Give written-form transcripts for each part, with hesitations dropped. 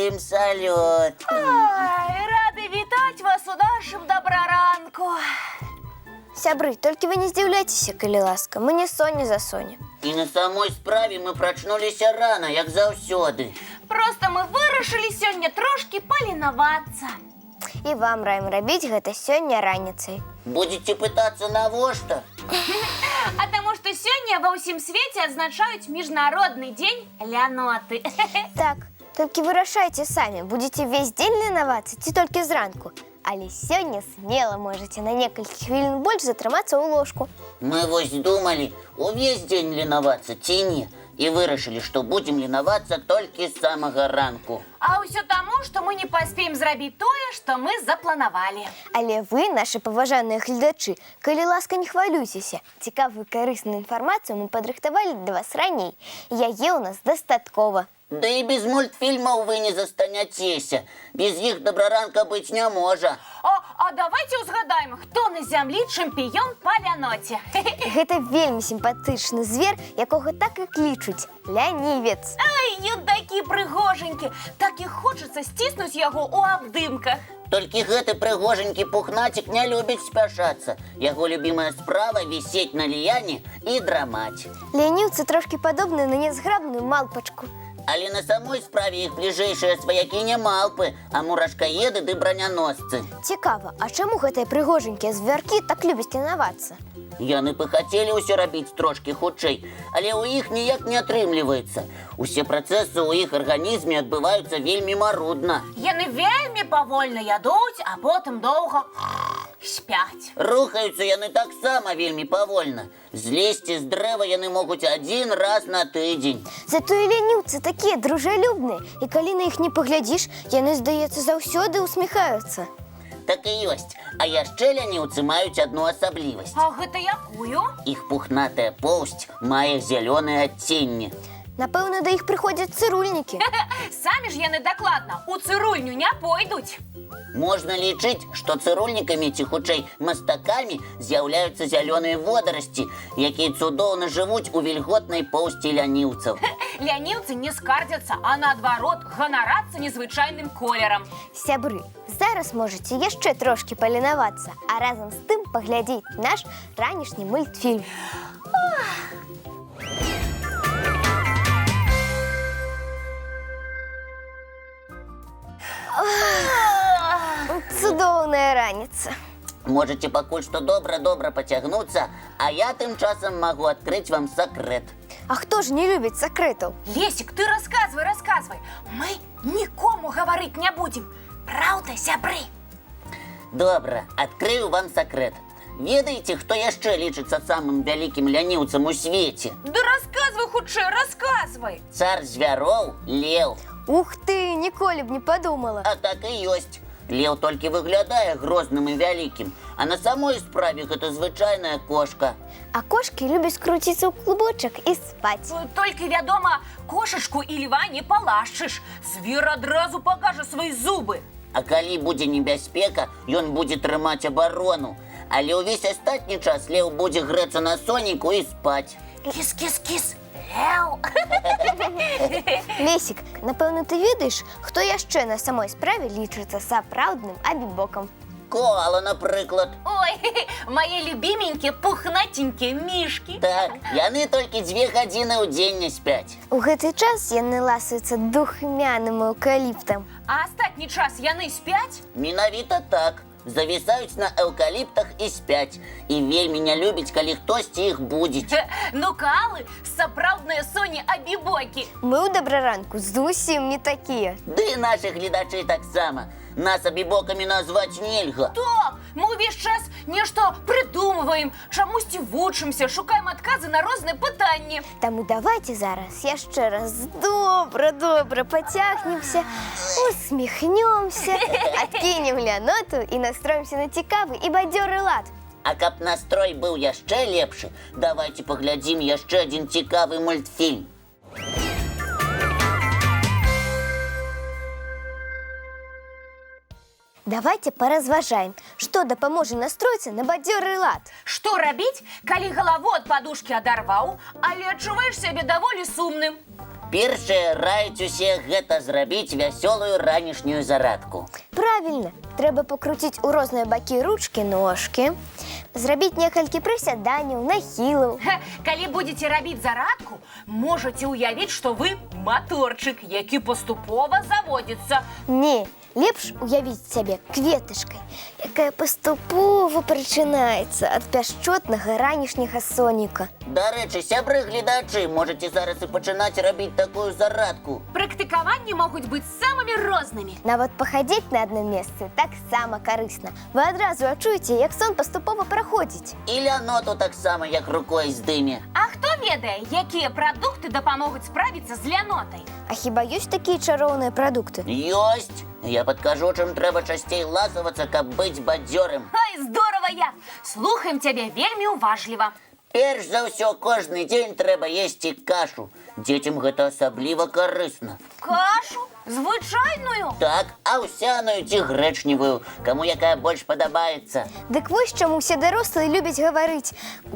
Салютуем, салют. Ой, рады вітаць вас у нашым добраранку. Сябры, толькі вы не здзіўляйцеся, калі ласка, мы не Соня за Соня. І на самой справе мы прачнуліся рана, як заўсёды. Просто мы вырашылі сёння трошки паленавацца. І вам раім рабіць гэта сёння раніцай. Будете пытацца навошта? А таму што сёння ва ўсім свеце адзначаюць міжнародны дзень ляноты. Так, толькі вырашайце самі, будзеце ўвесь дзень ленавацца ці толькі зранку. Але сёння смела можаце на некалькі хвілін больш затрымацца ў ложку. Мы вось думалі, увесь дзень ленавацца ці не, і вырашылі, што будзем ленавацца толькі з самага ранку. А ўсё таму, што мы не паспеем зрабіць тое, што мы запланавалі. Але вы, нашы паважаныя гледачы, калі ласка, не хвалюйцеся. Цікавую і карысную інфармацыю мы падрыхтавалі для вас раней. Яе ў нас дастаткова. Да і без мультфільмаў вы не застаняцеся. Без іх добраранка быць не можа. А давайте узгадаем, хто на зямлі чэмпіён па ляноце. Гэта вельмі сімпатычны звер, якога так і клічуць лянівец. Ай, ён такі прыгожанькі. Так і хочацца сціснуць яго ў абдымках. Толькі гэты прыгожанькі пухнацік не любіць спяшацца. Яго любімая справа вісець на ліяне і драмаць. Лянівцы трошкі падобны на нязграбную малпачку. Але на самой справе іх бліжэйшыя сваякі не малпы, а мурашкаеды ды браняносцы. Цікава, а чаму гэтыя прыгожанькія звяркі так любяць ленавацца? Яны пахацелі ўсё рабіць трошкі хутчэй, але ў іх ніяк не атрымліваецца. Усе працэсы ў іх арганізме адбываюцца вельмі марудна. Яны вельмі павольна ядуць, а потым доўга спяць. Рухаюцца яны таксама вельмі павольна. Злезці з дрэва яны могуць адзін раз на тыдзень. Затое лянівцы такія дружалюбныя, і калі на іх не паглядзіш, яны, здаецца, заўсёды усміхаюцца. Так і ёсць. А яшчэ лянівцы маюць адну асаблівасць. А гэта якую? Іх пухнатая поўсць мае зялёнае адценне. Напэўна, да іх прыходзяць цырульнікі. Самі ж яны дакладна у цырульню не пойдуць. Можна лічыць, што цырульнікамі ці хутчэй мастакамі з'яўляюцца зялёныя водарасці, якія цудоўна жывуць у вільготнай поўсці лянівцаў. Лянівцы не скардзяцца, а наадварот ганарацца незвычайным колерам. Сябры, зараз можаце яшчэ трошкі паленавацца, а разам з тым паглядзець наш ранішні мультфільм. Цудоўная раніца. Можаце пакуль што добра-добра пацягнуцца, а я тым часам магу адкрыць вам сакрэт. А хто ж не любіць сакрэтаў? Лесік, ты расказвай. Мы нікому гаварыць не будзем. Праўда, сябры? Добра, адкрыю вам сакрэт. Ведаеце, хто яшчэ лічыцца самым вялікім лянівцам у свеце? Да расказвай хутчэй, расказвай. Цар звяроў – леў. Ух ты, ніколі б не падумала. А так і ёсць. Леў толькі выглядае грозным і вялікім, а на самой справе гэта звычайная кошка. А кошкі любяць круціцца ў клубочак і спаць. Толькі, вядома, кошачку і льва не палашчыш. Звер адразу пакажа свае зубы. А калі будзе небяспека, ён будзе трымаць абарону. Але ўвесь астатні час леў будзе грэцца на сонейку і спаць. Кіс-кіс-кіс. Леў. Лесік, напэўна, ты ведаеш, хто яшчэ на самой справе лічыцца сапраўдным абібокам? Коала, напрыклад. Ой, мае любіменькія пухнатенькія мішкі. Так, яны толькі 2 гадзіны ў дзень не спяць. У гэты час яны ласуюцца духмяным эўкаліптам. А астатні час яны спяць? Менавіта так. Завісаюць на эўкаліптах і спяць. І вельмі не любяць, калі хтосьці іх будзіць. Ну, калы, сапраўдныя соні-абібокі. Мы ў добраранку зусім не такія. Ды і нашы гледачы таксама. Нас абібокамі назваць нельга. Так, мы ўвесь час нешта прыдумваем, чамусьці вучымся, шукаем адказы на розныя пытанні. Таму давайце зараз яшчэ раз добра пацягнемся, усміхнёмся, адкінем ляноту і настроімся на цікавы і бадзёры лад. А каб настрой быў яшчэ лепшы, давайце паглядзім яшчэ адзін цікавы мультфільм. Давайте паразважаем, што дапаможа настроіцца на бадзёры лад. Што рабіць, калі галаву ад падушкі адарваў, але адчуваеш сябе даволі сумным? Першае раяць усе гэта зрабіць вясёлую ранішнюю зарадку. Правильно, трэба пакруціць у розныя бакі ручкі, ножкі, зрабіць некалькі прысяданняў, нахілаў. Калі будете рабіць зарадку, можете уявіць, што вы маторчык, які паступова заводзіцца. Не, лепш уявіць сябе кветачкай, якая паступова прачынаецца ад пяшчотнага ранішняга соніка. Дарэчы, сябры гледачы, можаце зараз і пачынаць рабіць такую зарадку. Практыкаванні могуць быць самымі рознымі. Нават пахадзіць на адным месцы таксама карысна. Вы адразу адчуеце, як сон паступова праходзіць. І ляноту таксама, як рукой здыме. А хто ведае, якія прадукты дапамогуць справіцца з лянотай? А хіба ёсць такія чароўныя прадукты? Ёсць! Я падкажу, чым трэба часцей ласавацца, каб быць бадзёрым. Ай, здорова я! Слухаем цябе вельмі уважліва. Перш за ўсё, кожны дзень трэба есці кашу. Дзецям гэта асабліва карысна. Кашу? Звычайную? Так, аўсяную ці грэчневую, каму якая больш падабаецца. Дык вось чаму ўсе дарослыя любяць гаварыць: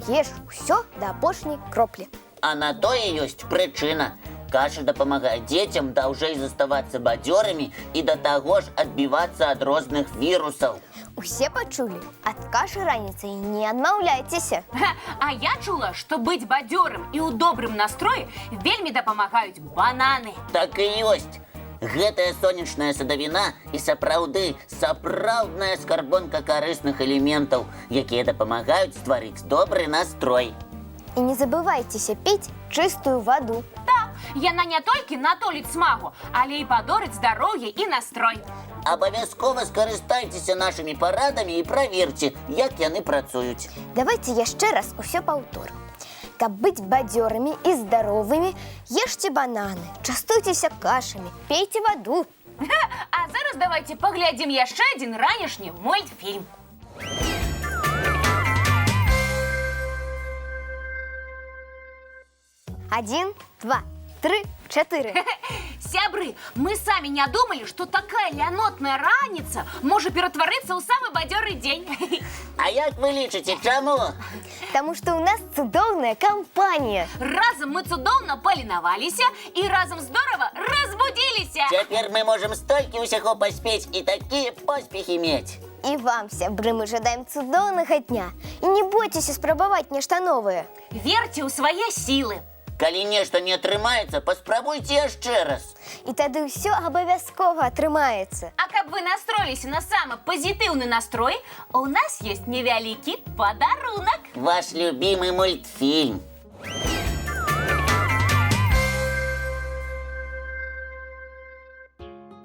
еш усё да апошняй кроплі. А на тое ёсць прычына. Каша дапамагае дзецям даўжэй заставацца бадзёрымі і да таго ж адбівацца ад розных вірусаў. Усе пачулі? Ад кашы раніцай не адмаўляйцеся. А я чула, што быць бадзёрым і ў добрым настроі вельмі дапамагаюць бананы. Так і ёсць. Гэтая сонечная садавіна і сапраўды сапраўдная скарбонка карысных элементаў, якія дапамагаюць стварыць добры настрой. І не забывайцеся піць чыстую ваду. Так, яна не толькі натоліць смагу, але і падорыць здароўе і настрой. Абавязкова скарыстайцеся нашымі парадамі і праверце, як яны працуюць. Давайте яшчэ раз усё паўторым. Каб быць бадзёрымі і здаровымі, ешце бананы, частуйцеся кашамі, пейце ваду. А зараз давайте паглядзім яшчэ адзін ранішні мультфільм. 1, 2, 3, 4. Сябры, мы самі не думалі, што такая лянотная раніца можа ператварыцца ў самы бадзёры дзень. А як вы лічыце, чаму? Таму што ў нас цудоўная кампанія. Разам мы цудоўна паленаваліся і разам здорава разбудзіліся. Цяпер мы можам столькі ўсяго паспець і такія поспехі мець. І вам, сябры, мы жадаем цудоўнага дня. І не бойцеся спрабаваць нешта новае. Верце ў свае сілы. Калі нешта не атрымаецца, паспрабуйце яшчэ раз. І тады ўсё абавязкова атрымаецца. А каб вы настроіліся на самы пазітыўны настрой, у нас ёсць невялікі падарунак. Ваш любімы мультфільм.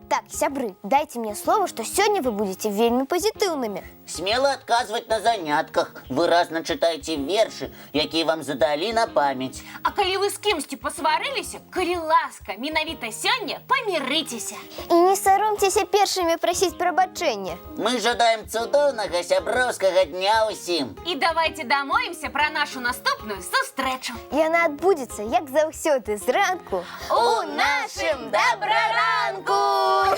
Так, сябры, дайце мне слово, што сёння вы будзеце вельмі пазітыўнымі. Смело адказваць на занятках. Выразна чытайце вершы, якія вам задалі на памяць. А калі вы з кімсьці пасварыліся, калі ласка, менавіта сёння памірыцеся. І не саромцеся першымі прасіць прабачэння. Мы жадаем цудоўнага сяброўскага дня ўсім. І давайте дамовімся пра нашу наступную сустрэчу. Яна адбудзецца, як заўсёды, зранку У нашым добраранку!